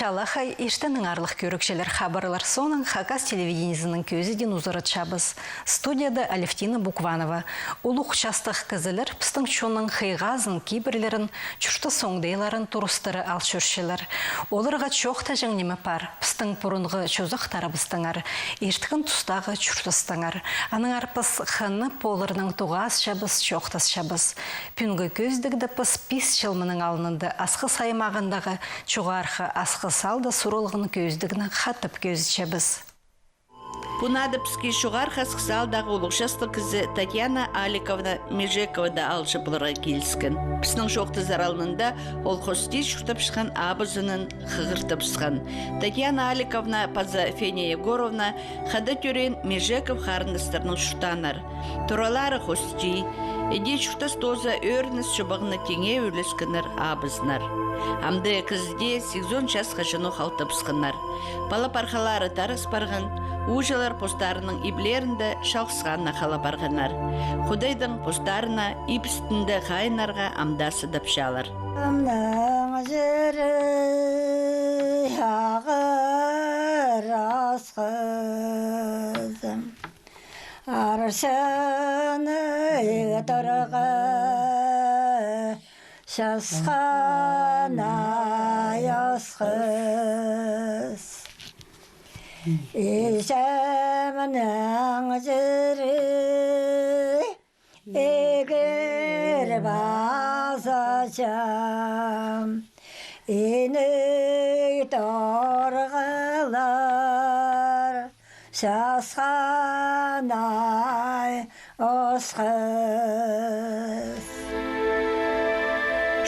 Чалахай иштенің арлық көрікшелер хабарлар соның Хакас телевидениесінің көзіден ұзыры чабыз. Студияда Алевтина Букванова. Улуқ частық кізілер пістің чоның хейғазын кейбірлерін чүшті соңдейларын тұрыстыры алшыршылар. Оларға чоқта жәңнемі пар. Пістің бұрынғы чөзіқтары бістіңар. Ештігін тұстағы чүштістіңар. Аның арпыз қыны полырының туғас шабыз, чоқтас шабыз. Пүнгі көздігді пыс пис шылмының алынынды асқы саймағындағы чуғарқы асқы салды сурылғын көздігіні қатып көзічебіз. Бұнады піске шуғар қасқысалдағы ұлықшасты кізі Татьяна Аликовна Межековада алшы бұлыра келіскен. Пісінің шоқты заралынында ол қости шүртіп шыққан абызының қығыртып шыққан. Татьяна Аликовна паза Феня Егоровна қады түрен Межеков қарындыстарының шүртанар. Туралары қости, еде шүртас тоза өрініс шыбағына теңе өліскінір абызнар. Амды кізде 8 час қашыну қалтып шықынар. Бала парқалары тарыс барған, ұжылар постарының иблерінде шауқсығанна қала барғанар. Құдайдың постарына ипістінді қайнарға амдасы дапшалар. Амның жері ағыр асқызым, аршыны тұрғы шасқана ясқыз. Ишемнің жері егер базачам, ені торғылар шасқанай осқыз.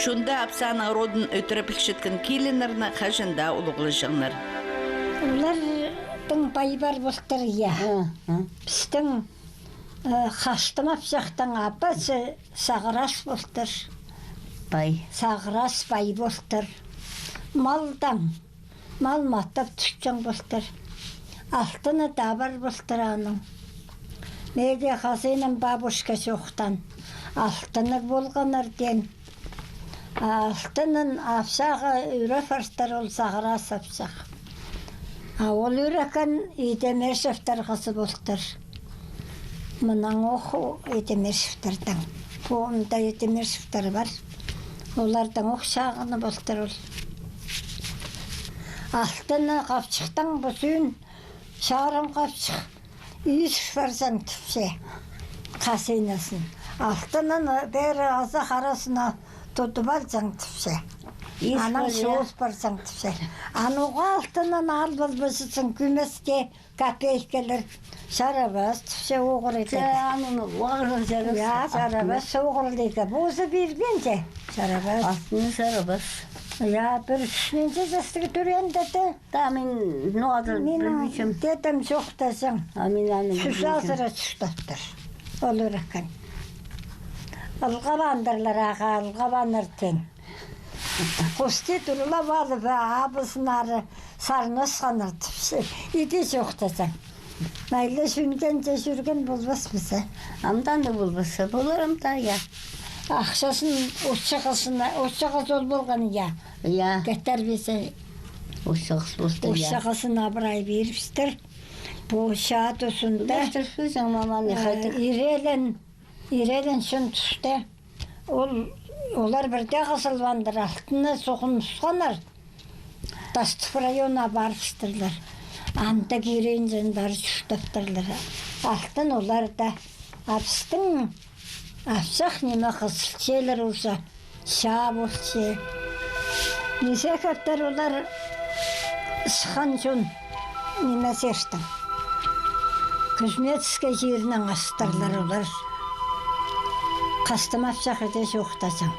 Шунда апсаны родын өтіріп ішіткен келінеріні қажында ұлығылы жаңлар. Олардың бай бар болтыр, я. Біздің қаштым апсақтың апасы сағырас болтыр. Бай. Сағырас бай болтыр. Малдан, мал маттап түшкен болтыр. Алтыны дабар болтыр аның. Меде қазайның бабушка жоқтан. Алтыны болғаныр ден. Алтынын апсаға үрі фарстар ол сағырас апсақ. Ол үрәкен Едемешевтер қасы болтыр. Мұнан оқу Едемешевтердің. Бұғында Едемешевтер бар. Олардың оқшағыны болтыр ол. Алтыны қапшықтың бұсын, шағырым қапшық. Үйіс фарсан түпсе қасыйнасын. Алтынын бәрі азы қарасына тұтып алсаң түпсе. Анан шоғыз барсаң түпсе. Ануға алтынын албыз бұсысын күмеске копейкелер шарабас түпсе оғыр еді. Анын оғырын жарабас. Я, шарабас оғыр дейді. Бұзы берген же шарабас. Алтыны жарабас. Я, бір үшіненше жастығы түрен деді. Да, мен ноғаdır білмейшім. Менің дедім жоқтасың. Мен аны Шүшасыра түштаттыр. Ол өреккен. Алғабандырлар аға, алғабандыртен. Қосты тұрылап алып, абысынары сарнас қаныр түпсе. Иде жоқтасың. Майлы жүнгенше жүрген болбас бізі. Амдан да болбаса, боларым да, я. Ақшасын ұшығыз ол болған, я. Я, Кеттер бесі ұшығыз болды, я. ұшығысын абырай беріпстір. Бұл шаат ұсында. Дәштір сөзің, маман, қайтық. Ирелен шын түсті. Олар бірде қысылвандыр, алтыны соғын ұсқанар. Тастық района барыстырлар. Анда керейін жындары жүштаттырлар. Алтын олар да апстың апсақ неме қысылчелер ұлса, ша болсы. Несе көптер олар ұсқан жон неме серштің. Күзметске жерінің астырлар олар. Қастым апсақ өте жоқтасың.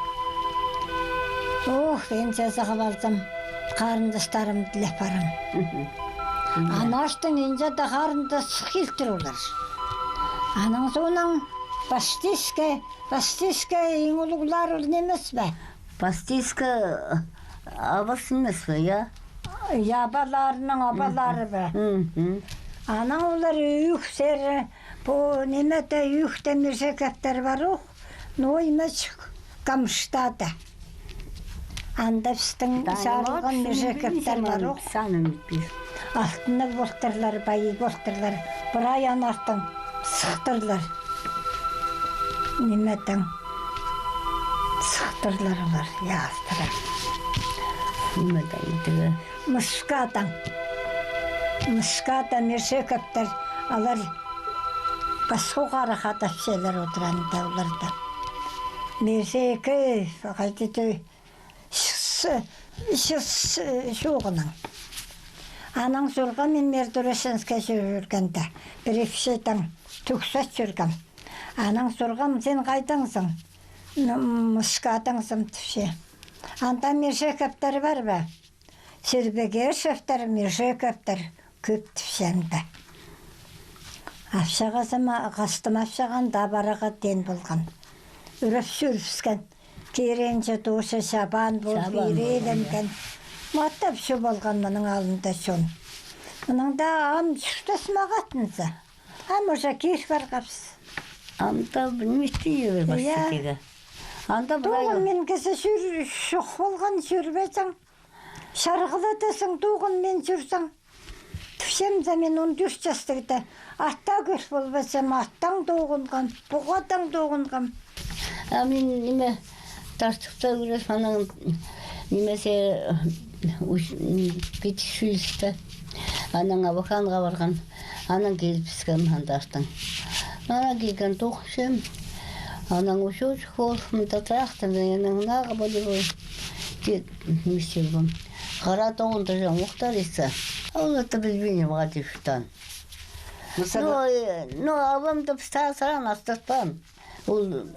Мен жазығы балдым, қарындастарым ділеп барам. Анаштың енже де қарындасы келтір олар. Аның соның бастиска ең ұлығылар ол немес бе? Бастиска абасы емес бе, я? Ябаларының абалары бе? Аның олар үйіксері, бұл неметі үйікте мержекеттер бар оқ, но емес камыштады. Анда біздің сарылған мүжекептер бар оқ. Саным бітпейді. Алтыны болтырлар, байы болтырлар. Бір аян артын сықтырлар. Неметтің сықтырлары бар, ястырар. Неметтің үтігі. Мұската мүжекептер алар басқу қарақат әпселер отыранында оларда. Мүжекі, қайтеті шоғының. Анаң жүрген мен Мердурашенская жүргенде. Бір-екшетің түксат жүрген. Анаң жүрген сен қайтаңсың? Мұскатыңсың түше. Анда межекептер бар ба? Сербегешевтер, межекептер көп түшенді. Афшағасыма қастым афшағанда бараға ден болған. Үріп сүріпскен. Керенші досы шабан бол, береленген. Маттап шу болған мұның алында шон. Мұның да ам шүртес мағатынызы. Ам ұжа кеш бар қапсы. Анда білместі ебір бастекеге. Анда Туғын мен кесі шоқ болған жүрбесің. Шарғылатасың туғын мен жүрсің. Түшемді мен 14 жастығыда. Атта көш болбасам, аттан туғынған, бұғатан туғынған. Мен неме тартықта көрес, анаң немесе петишүлісті. Анаң абақанға барған, анаң келіп піскен мандартың. Ана келген тоқышым. Анаң ұшуыш қолымда трақтым, анаң нағы болы бой. Немесе бұл. Қара тоғында жан мұқтар есі. Олаты білбеймін ғадифтан. Ну, абамды пістасыран астатпам. Ол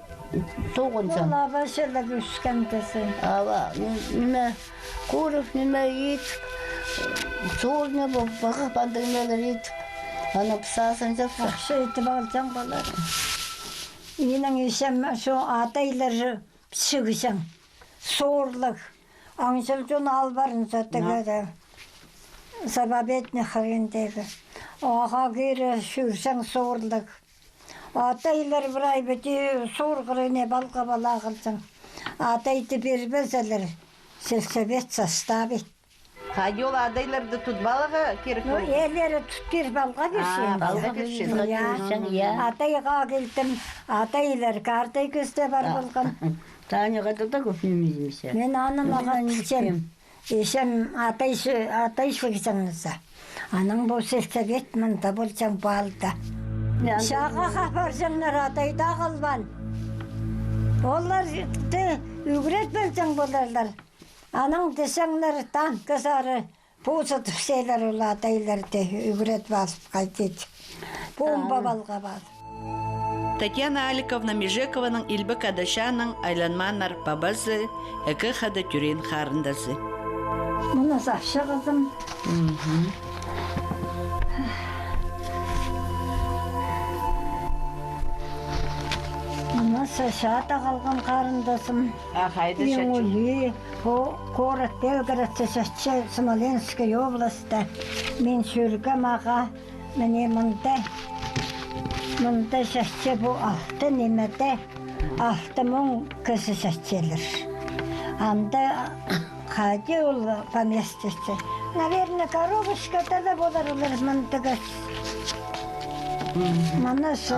тоғынсам. Ол абашылы күшкендесі. Аба, неме көріп, неме етіп, зор не бұл бағық бандығынелер етіп, ана пісасын жапса. Ақша етіп алсаң болар. Менің ешем шо атайлар шығысың. Сорлық. Аңшыл жон албарын сәттігеді. Сабабетіне қырындегі. Аға кері жүрсің сорлық. Атайлар бір ай біте сорғырыне балға бала қылсың. Атайды бербезелер. Сельсовет составит. Қадиол адайларды тұтбалыға керек Ну, болды? елері тұтпер балға берсен. балға берсен, иә. Атайға келдім. Атайлар қартай көзде бар болған. Таныға да көп немезімесе. Мен анымаға түсем. Ешем атай шөксіңізі. Аның бұл сельсовет мұнда болсаң балда. Шаға қапарсаңнар атайда қалбан. Олар үгірет бөлсең боларлар. Аның десеңлер танкі сары пұсы түпсейлер ол атайларды үгірет басып қайтеді. Бомба балға басып. Татьяна Аликовна Межекованың Илбек Адашаның айланманар бабасы, әкі қады түрен қарындасы. Мұны сақшы қызым. Мұны шата қалған қарындасым. Қайды Мен ойы, Город Белгород, Смоленский областы. Мен жүргім аға, міне мұнда шәтше бұл алты немеде, 6000 кісі шәтшелер. Анда қады ол поместится. Наверное, коробочкада да болар олар мұндығыз. Мұнысы,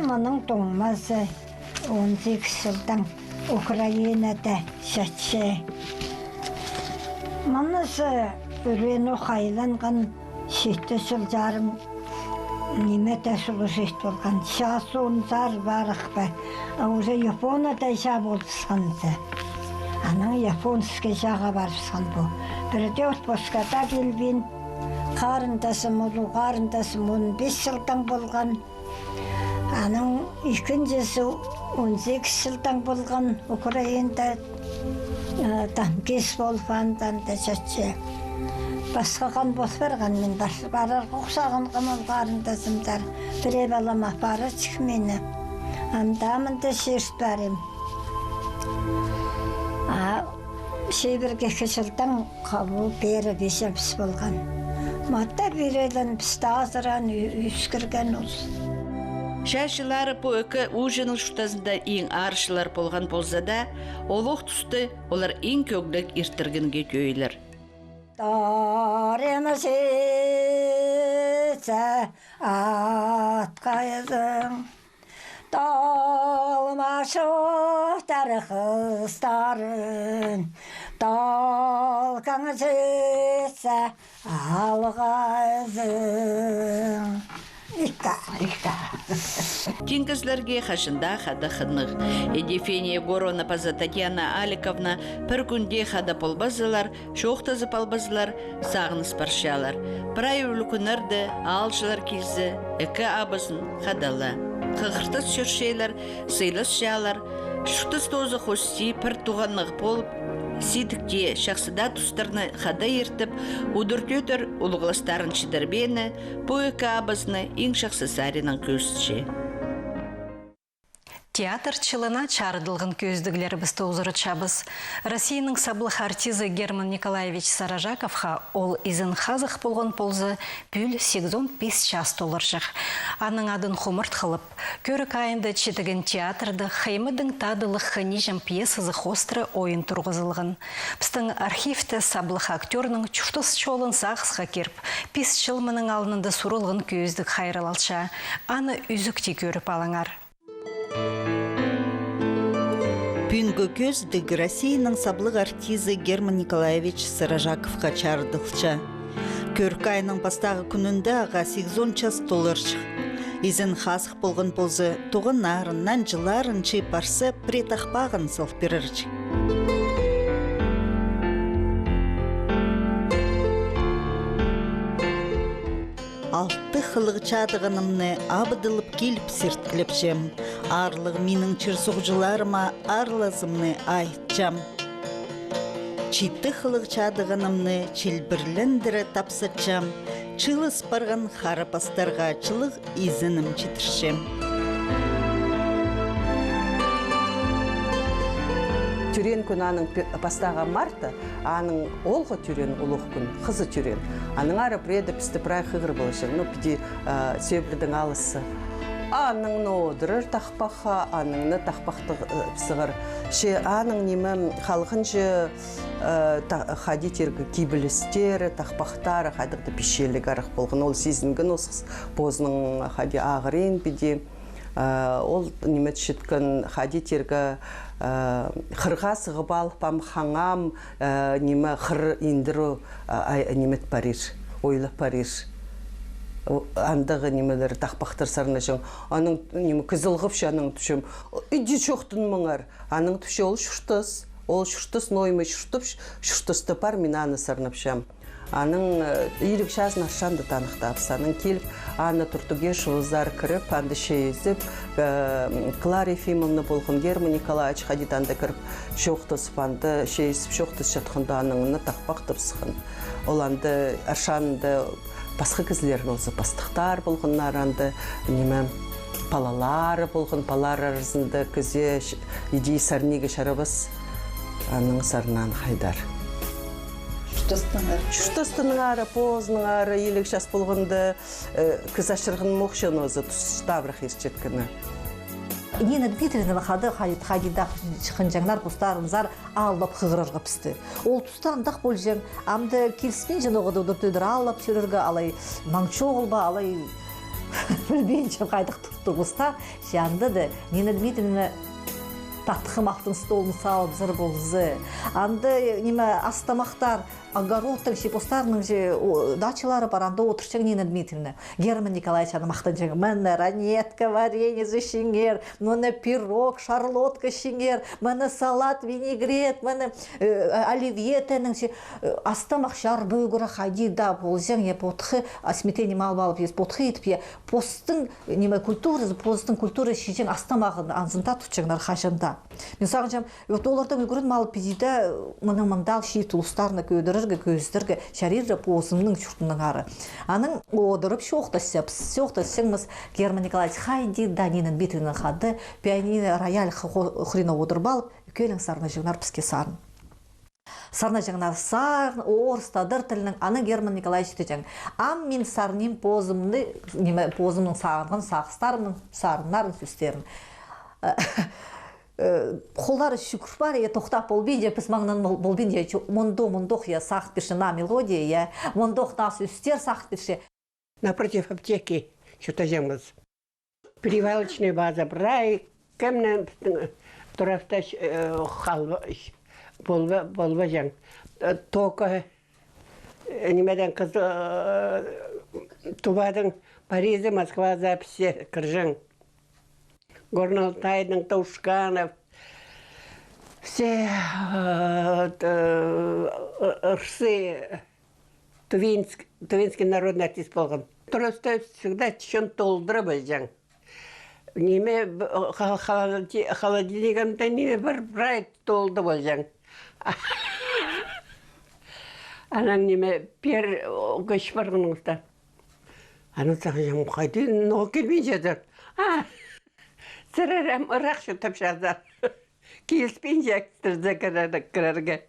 мұның тоңмасы 18 жылдан Украинада шәтше. Мұнысы үрен оқайланған 7 жыл жарым немете сұлы жет болған. Шасын зар барық ба. Уже Японияда жа болсқанды. Аның японский жаға барысқан бұл. Бірде отпускада келбен. Қарындасым 15 жылдан болған. Аның екіншісі 18 жылдан болған. Украинда танкес болғандан да шәтше. Басқа қан бос барған мен барар құқсаған қамал қарындасымдар. Біре балам апары чық мені. Амдамында шерт барым. Шейбірге кешілдің қабыл бері бешепіс болған. Матта береден пісті азыран үскірген ол. Шашылары по өкі ұжының шүтазында ең аршылар болған болса да, олық түсті олар ең көглік ертіргінге көйлер. Даремсеце атқайызың, талмашықтар қыстарын, талқаңызеце алғайызың. Ика. Теңгізлерге қашында қады қынық. Едефения Горона паза Татьяна Аликовна бір күнде қады полбазылар, шоқтазы полбазылар, сағыныс паршалар. Прай үлкінерді алшылар келзі, үкі абысын қадалы. Қығыртыз шүршейлер, сыйлыс шалар, шүтіз тозы қости пір туғанлық болып, Сидікте шақсыда тұстарны қада ертіп, удыртөтір ұлығыластарын шыдырбені, бұл өкі абызны ең шақсы саринан көзтші. Театр чылына чарыдылғын көздігілері бізді ұзыры чабыз. Россияның саблық артизы Герман Николаевич Саражаковға ол изін қазық болған ползы бүл 85 час толыр жық. Аның адын құмырт қылып, көрік айында четігін театрды қаймыдың тадылық ханижем пьесызы хостры ойын тұрғызылғын. Біздің архивті саблық актерның чүфтіс чолын сағысқа керіп, пис чылмының алынында сұрылғын көздік хайралалша, аны үзікте көріп алаңар. Бүгінгі көздік Россияның саблық артизы Герман Николаевич Саражаковқа чардылча. Көркі айының бастағы күнінде аға 8-10 час толырчық. Изін қасық болған болзы тоғын нарыннан жыларын чейпарсы претақпағын сылп берірчік. Алты қылығы чадығынымны абыдылып келіп серткіліп жем. Арлығы менің чырсуғжыларыма арлазымны айтчам. Читі қылығы чадығынымны челбірлендірі тапсатчам. Чылыс барған харапастарға чылық изінім четіршем. Түрен күн аның бастаған марта, аның олғы түрен ұлық күн, қызы түрен. Аның ары преді пісті прай қығыр болышыр, піде сөйбірдің алысы. Аның одырыр тақпақа, аныңны тақпақты пісіғыр. Аның немі қалғын жы қадетергі кейбілістері, тақпақтары қадықты пешелік арық болғын. Ол сезінгін осыз бозының қаде ағырен біде. Ол немет шеткін қадетергі қырға сығып алпам хаңам неме қыр ендіру немет парир, ойлап парир. Андағы немелері тақпақтыр сарына жың. Аның неме күзілғып аның түшім. Үйде жоқтың мұңар. Аның түші ол шүртіс, ноймы шүртісті пар мен аны сарнап шам. Аның үйрік жазын ашанды танықтапсы. Аның келіп, аны тұртуге шылыздар кіріп, анды шейізіп, Клара Ефимовна болғын Герман Николаевич қадиданды кіріп, шоқтысып, анды шейізіп, шоқтыс жатқында аныңыны тақпақ тұрсықын. Ол анды ашанды басқа кізлерін олсы бастықтар болғынлар, анды неме палалары болғын, палар арызынды күзе идей сарнеге шарабыз, аның сарынан қайдар. Шүртістінің ары, позының ары, елік жас болғынды күз ашырғын моқшын өзі тұставрық ешчеткіні. Нина Дмитриевна қады қадидақ шықынжаңлар бұстарымызар алып қығырырға пісті. Ол тұстарындақ бол жәң, амды келіспен жын оғыды ұдыртөйдір алып жүріргі, алай маңчоғыл ба, алай білбейін жын қайдық тұртыр бұстар. Жанды да Нина Дмитриевна таттықы мақтың столын салып зыр болзы. Анды неме астамақтар, огородтың шепостарының дачалары бар, анда отыршың Нина Дмитриевна. Герман Николаевич аны мақтан жаңы. Мәні ранетка, варенье шеңер, мәні пирог, шарлотка шеңер, мәні салат, винегрет, мәні оливьетінің астамақ шар бөгірі қайдида болзың, потқы асметені мал балып, потқы етіп, постың неме культурасы, постың культуры шешен астамағын анзында тұтшыңдар қашында. Мен сағыншам, олардан үлгірін малы педейді мұның маңдал шей тұлыстарына көдіріргі, көздіргі, шарирі позымның шүртінің ары. Аның одырып шоқтасыңыз Герман Николаевич қайди Данинын бетінің қады, пианино рояль хұрина одырып алып, үлкелің сарына жығынар піске сарын. Сарна жаңа сар, орыстадыр тілінің, аны Герман Николаевич тежең. Ам мен сарнем позымны, позымның сағынған сақыстарының, сарынларын сөстерін. Қолары шүкір бар, тоқтап болбейді, піс маңнан болбейді, мондох я сақт бірші на мелодия, я мондох на сөстер сақт бірші. Напротив аптеки что-то землыз. Перевалочная база брай, кемнен турафта болба жан. Тока немеден кыз тубадың Паризы, Москва записи кыржың. Горналтайдың Таушканов. Все ырсы Тувинский народный артист болған. Просто всегда чем толдыры бәлжаң. Неме холодильнигімді неме бір брайт толды бәлжаң. Анан неме пер көш барғының ұста. Аны сағын қайды, но келмей жатыр. Сірерім ұрақ шүтіп жазар. Келіспен жақтырды кірерге.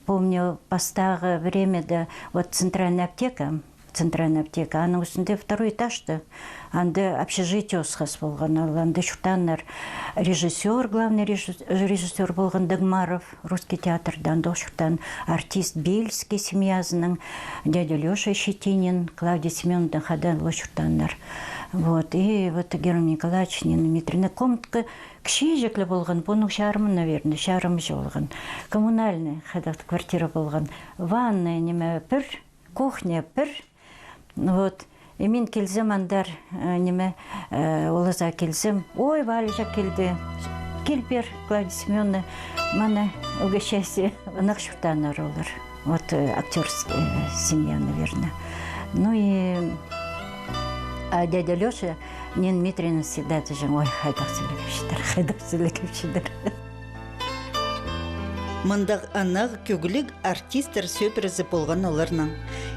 Помню, постағы времяда, вот центральная аптека, аның үстінде второй этажды, анды общежитие осқас болған, анды шүртаннар режиссер, главный режиссер болған Дагмаров, русский театрда, анды шүртан артист Бельский семьязының, дядя Леша Щетинин, Клавдия Семеновна хадан шүртаннар. Вот, и вот Герман Николаевич, Нина Дмитриевна, комнатка кішежеклі болған, бұның шарымы, наверное, шарымы болған. Коммунальный хадақта квартира болған. Ванная неме пір, кухня пір. Вот, и мен келзем андар неме олаза келзем. Ой, Валежа келді. Келбер, Клавдия Семеновна, мана угощайся. Нақ шүртанар олар. Вот актерская семья, наверное. Ну и а дядя Леша, Нина Дмитриевна всегда тежен, ой, хайдақ сөйлегіпшідер. Мындақ анағы көгілік артистер сөпірізі болған оларның.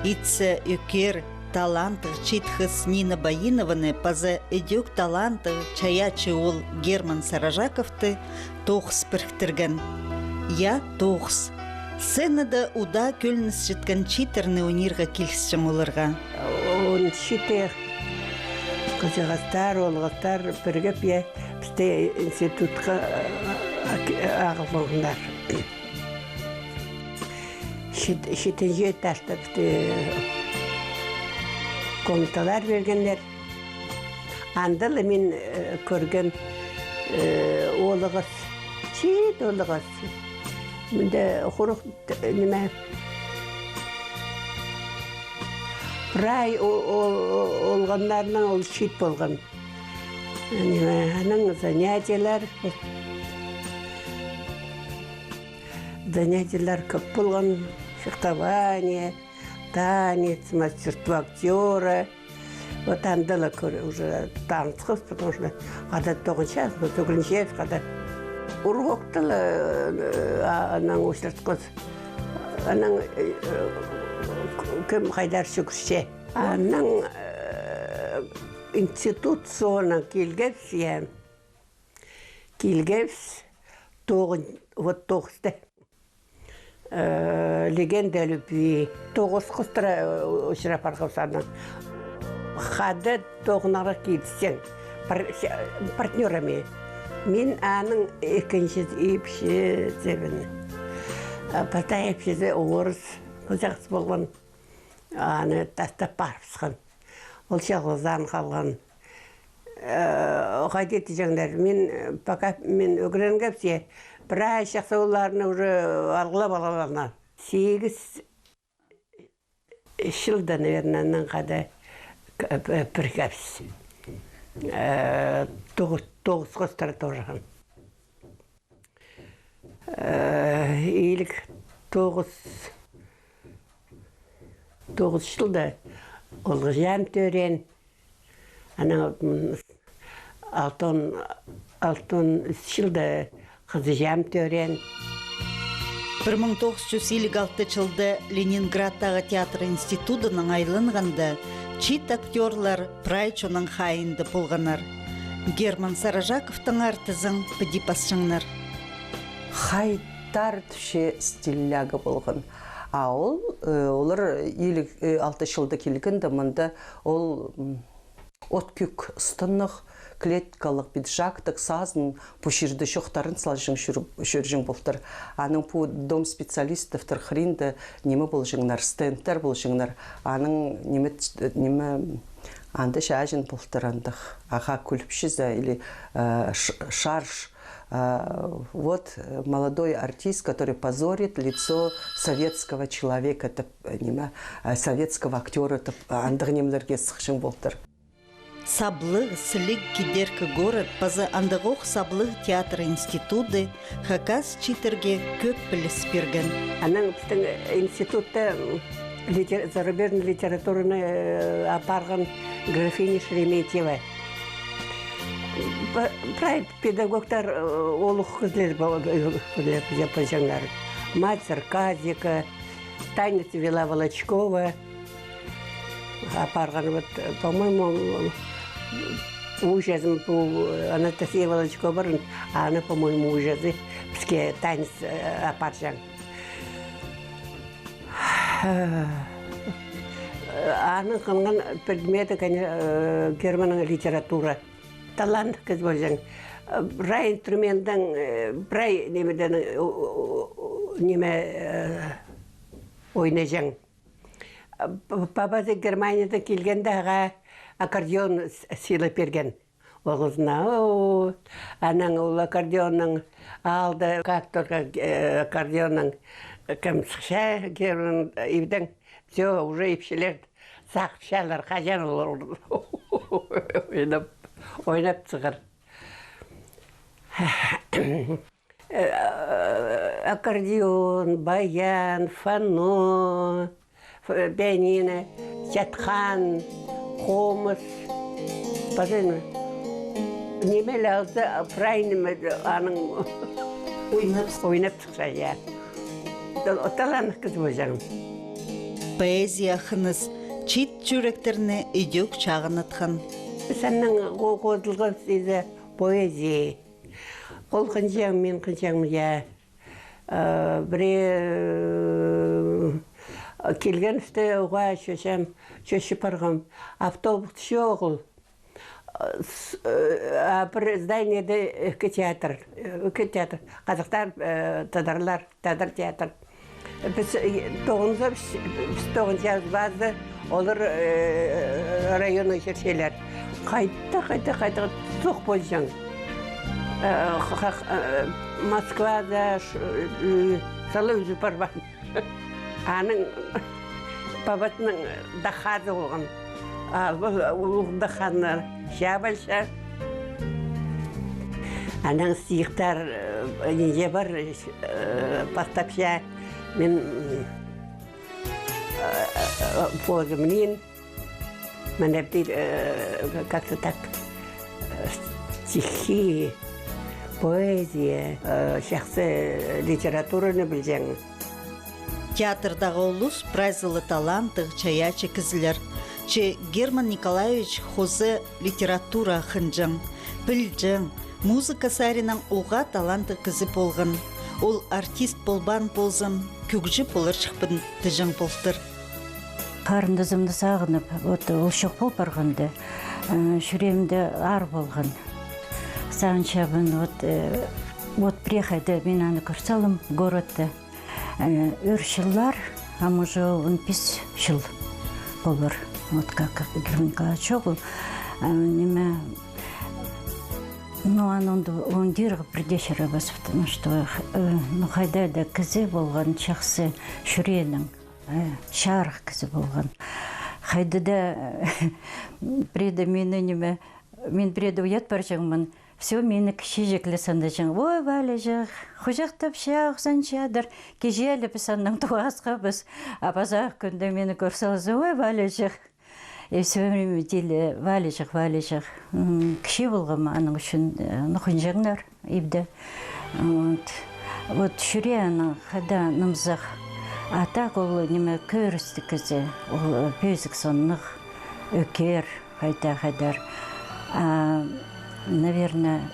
Итсі өкер, таланты, читхыз Нина Баинованы, паза эдюк таланты, чаячы ол Герман Саражаковты тоғыз біріктірген. Я тоғыз. Сценада уда көлініс жеткен читерні өнерға келісшім оларға. Он читер. Қызығастар, олғастар біргіп е, бізде институтқа ағыл болғындар. Шетін жет ташты бізде комнаталар бергендер. Андылы мен көрген олығыз, чет олығыз. Мінде құрық неме Прай олғанларынан ол шит болған. Аның занятиялар көп болған. Фехтование, танец, мастерство актера. Вот андала уже танцқыз, потому что қада 9 час, 9 час, қада урғоқтылы аның өшіртқыз. Аның кім қайдар шүкірше. Аның институт соңынан келгепс, вот 9-ты. Легенда любви. 9 қыстыра ұшырап арқавсаның. Қады 9-ға келсең, партнерами. Мен аның екінші епші зебіні. Пата епшізі орыс, көзақсы болған. Аны тастап барыпсқан. Ол шағылзан қалған. Қайдеті жаңдар, мен өгіренгепсе, бір шақса оларыны уже алғылап алаларына. 8 жылда, наверное, қада біргепс. 9 қостары торған. Елік 9 жылда олғы жам төрен, алтын жылда қызы жам төрен. 1956 жылда Ленинградтағы театр институтының айланғанда чит актерлар прайчоның хайынды болғанар. Герман Саражаковтың артызың пыдипасшыңнар. Хай гитар түше стилляга болған. Олар 56 жылда келген дамында ол откүк ұстынық, клеткалық биджактық сазын пуширді шоқтарын салжың жүржің болтыр. Аның по дом специалистов тархринді немі бол жыңнар, стендтер бол жыңнар. Аның немі анды шажын болтыр андық. Аға күліпшізі или шарж. Вот молодой артист, который позорит лицо советского человека, советского актера, андығнемлерге сықшын болтыр. Саблы, Слик, Кидерка город, паза андығоқ Саблы театр институты, хакас читерге көп біліс берген. Аның біздің институтта зарубежный литератураны апарған графиня Шереметьева. Педагогтар олық қызлер пожаңдар. Мать Аркадьевка, Таня Цвела Волочкова. Апарған, вот, по-моему, ужазым по Анастасия Волочкова, а она, по-моему, ужазы пске танец апаржан. Аның қылған предметі германның литература. Талант кыз болжаң. Брай инструментің, брай немеден неме ойнайжаң. Папасы Германияда келгенде аға аккордеон сила берген. Оғызына, аның ол аккордеонның алды, как только аккордеонның кәмсіша керін ивдің, все, уже ипшілер, сақшалар, қажан олар ойнап цығыр. Аккордеон, баян, фано, пианино, чатхан, хомыс. Пожалуйста, немелі алды, правильно аның ойнап цықса, я. Таланық кіз болжағым. Поэзия қыныз, чит жүректеріне үйдек чағынытқан. Сәннің қоғылғы сезі поэзия. Ол қынжаң, мен қынжаң, я. Біре келген үсті оға шөшем, шөші парғам. Автобус шоғыл. Бір зданиеде үкі театр. Қазақтар тадарлар, тадар театр. Біз 9 базы олар районы шершелер. Қайта соқ болжаң. Москвада салы өзі барбан. Аның бабатының дақады болған. Ол дақанлар шабалша. Аның сиықтар неге бар поставша. Мен позымнен мәнәптер, как-то так, стихи, поэзия, шақсы литератураны білжен. Театрдағы олыс прайзылы таланты чаячы кізілер. Че Герман Николаевич хозы литература хынжың, білжің, музыка саринан оға таланты кізі болғын. Ол артист болбан болзым, күгжі болыр шықпын тіжің болтыр. Қарындызымды сағынып, ол шық бол барғанды, жүремді ар болған. Сағыншабын, приехайды, мен аны көрсалым городты. Өршіллар, уже 15 жыл болыр. Как Герман Николаевич ол. Он дирға бірдешері басып, потому что қайда кізі болған шақсы шүренің, шарық кізі болған. Қайда преда мен преда ұят бар жаңмын, все мені кіші жеклі санда жаң, ой, вәлі жақ, құжақтап шақ, санчадыр, кежелі біз анның туасқа біз, апазақ күнде мені көрсалызы, ой, вәлі жақ. И все время дели валежах. Кіші болғам аның үшін нұқынжаңдар ебді. Вот шүре аның қада нымзақ. Атақ ол неме көрісті кізі. Ол пөзік соннық, өкер, қайдар. Наверное,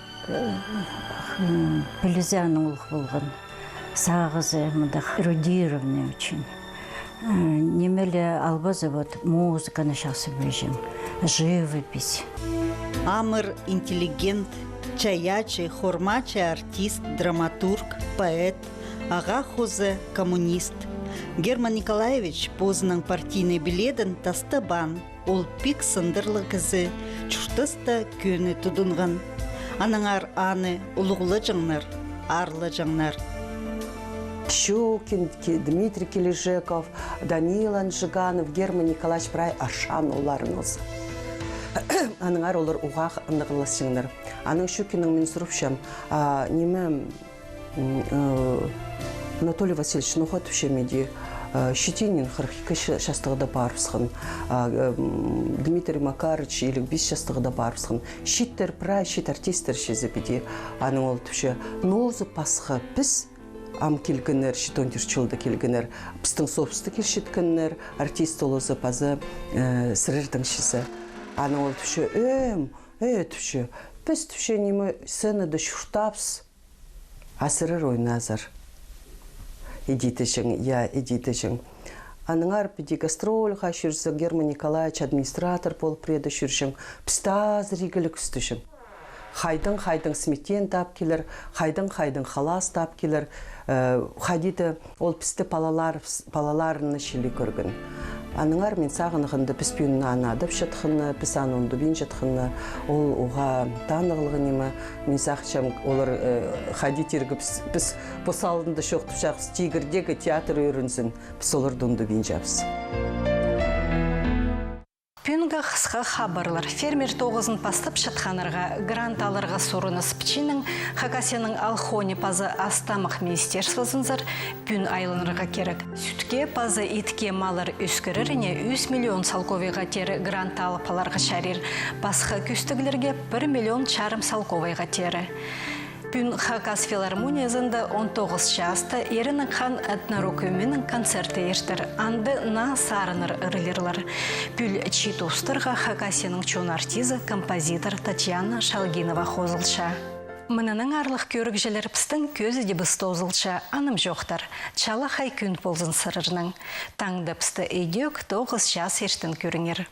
білізі аның ұлық болған. сағызы мындақ эрудированный очень. Немеле албазы вот музыканы шасы бежим, живопись. Амыр интеллигент, чаячы, хормачы артист, драматург, поэт, аға хозы коммунист. Герман Николаевич позының партийный билетін тастыбан, ол пик сындырлы кізі, чуштыста көні тұдынған. Аныңар аны ұлығылы жаңнар, арлы жаңнар. Щукин, Дмитрий Кележеков, Данил Анжиганов, Герман Николаевич Брай Аршан оларыңыз. Аныңар олар ұғақ ындығылыс жыңдар. Аның Щукинның мен сұрыпшам, неме Анатолий Васильевич нұға түшемеде Щетинин 42 шастығыда барыпсығын, Дмитрий Макарыч елік 5 шастығыда барыпсығын, щиттер прай, щит артистер шезіпеде. Аның ол түше, нозы пасқы піс, ам келгінер, щитондер чылды келгінер, пістің сопысты келшеткінер, артист олызы пазы сірірдің шізі. Аны ол түші, түші, біз түші немі сценады шүртапс, асырыр ойназыр. Идитішің, идитішің. Аныңар біде гастрольға жүрсі, Герман Николаевич администратор болып преді жүршің, пістаз регілік үстішің. Хайдың сметтен тап келер, хайдың халас тап келер, хадиді ол пісті палаларыны шелі көргін. Аныңар мен сағынығынды піс бүйінні анадып шатқынны, піс анонды бүйін жатқынны, ол оға танығылығы немі, мен сақшам олар хадитергі піс бұсалынды шоқтып жақсы тегірдегі театр өрінсін, піс олар дұнды бүйін жапсы. Пүнгі қысқа хабарлар. Фермер 9-ын пастып шатқанырға грант алырға сұрыны спичінің Хакасияның алхоне пазы астамық министерствозынзар пүн айлынырға керек. Сүтке пазы итке малар өскіріріне 3 миллион салковайға тері грант алып аларға шарир. Басқа күстігілерге 1 миллион чарым салковайға тері. Пүн Хакас филармониясында 19 жаста ерінің қан этнорокөменің концерті ештір. Анды на сарыныр ұрылерлар. Пүл читустырға Хакасияның чон артизы, композитор Татьяна Шалгинова қозылша. Мұнының арлық көрік желер пістің көзі де бұсты озылша, аным жоқтар. Чала хай күн болзын сырырның. Таңды пісті өйдек 9 жас ештін көріңер.